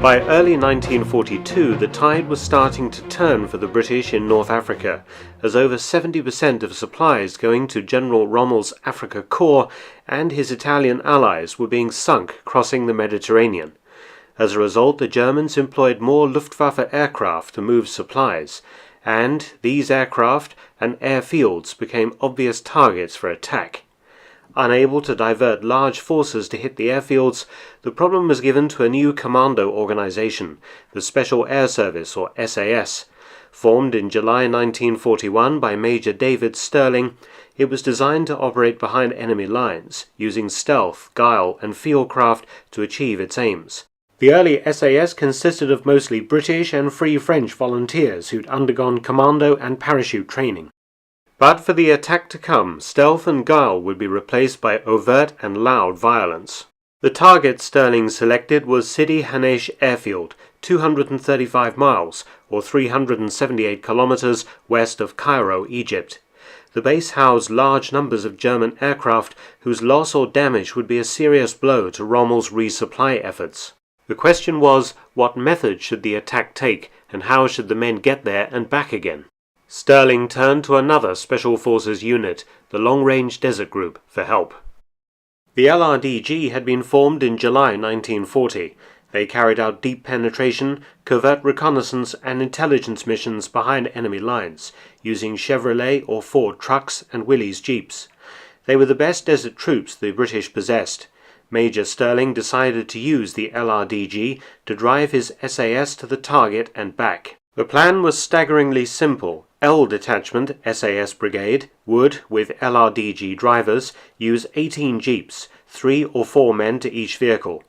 By early 1942, the tide was starting to turn for the British in North Africa, as over 70% of supplies going to General Rommel's Africa Corps and his Italian allies were being sunk crossing the Mediterranean. As a result, the Germans employed more Luftwaffe aircraft to move supplies, and these aircraft and airfields became obvious targets for attack. Unable to divert large forces to hit the airfields, the problem was given to a new commando organization, the Special Air Service, or SAS. Formed in July 1941 by Major David Stirling, it was designed to operate behind enemy lines, using stealth, guile, and field craft to achieve its aims. The early SAS consisted of mostly British and Free French volunteers who'd undergone commando and parachute training. But for the attack to come, stealth and guile would be replaced by overt and loud violence. The target Stirling selected was Sidi Hanesh Airfield, 235 miles, or 378 kilometers west of Cairo, Egypt. The base housed large numbers of German aircraft whose loss or damage would be a serious blow to Rommel's resupply efforts. The question was, what method should the attack take, and how should the men get there and back again? Stirling turned to another Special Forces unit, the Long Range Desert Group, for help. The LRDG had been formed in July 1940. They carried out deep penetration, covert reconnaissance and intelligence missions behind enemy lines, using Chevrolet or Ford trucks and Willys jeeps. They were the best desert troops the British possessed. Major Stirling decided to use the LRDG to drive his SAS to the target and back. The plan was staggeringly simple. L Detachment, SAS Brigade, would, with LRDG drivers, use 18 jeeps, 3 or 4 men to each vehicle.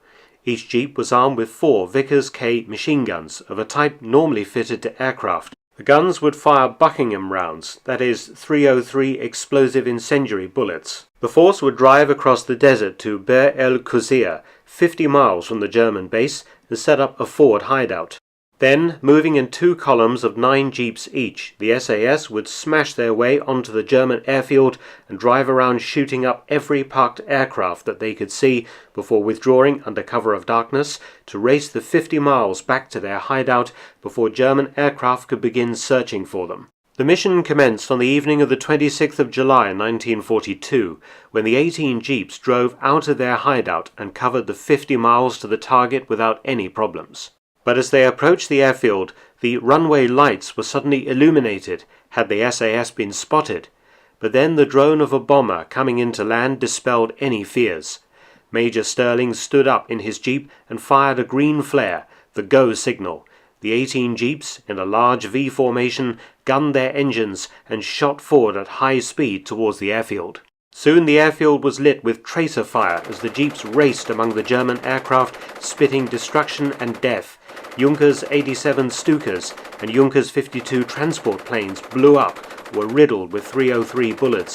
Each jeep was armed with 4 Vickers K machine guns of a type normally fitted to aircraft. The guns would fire Buckingham rounds, that is, 303 explosive incendiary bullets. The force would drive across the desert to Bir el Qusir, 50 miles from the German base, and set up a forward hideout. Then, moving in 2 columns of 9 jeeps each, the SAS would smash their way onto the German airfield and drive around shooting up every parked aircraft that they could see before withdrawing under cover of darkness to race the 50 miles back to their hideout before German aircraft could begin searching for them. The mission commenced on the evening of the 26th of July 1942, when the 18 jeeps drove out of their hideout and covered the 50 miles to the target without any problems. But as they approached the airfield, the runway lights were suddenly illuminated, had the SAS been spotted. But then the drone of a bomber coming in to land dispelled any fears. Major Stirling stood up in his jeep and fired a green flare, the go signal. The 18 jeeps, in a large V formation, gunned their engines and shot forward at high speed towards the airfield. Soon the airfield was lit with tracer fire as the jeeps raced among the German aircraft, spitting destruction and death. Junkers 87 Stukas and Junkers 52 transport planes blew up, were riddled with 303 bullets.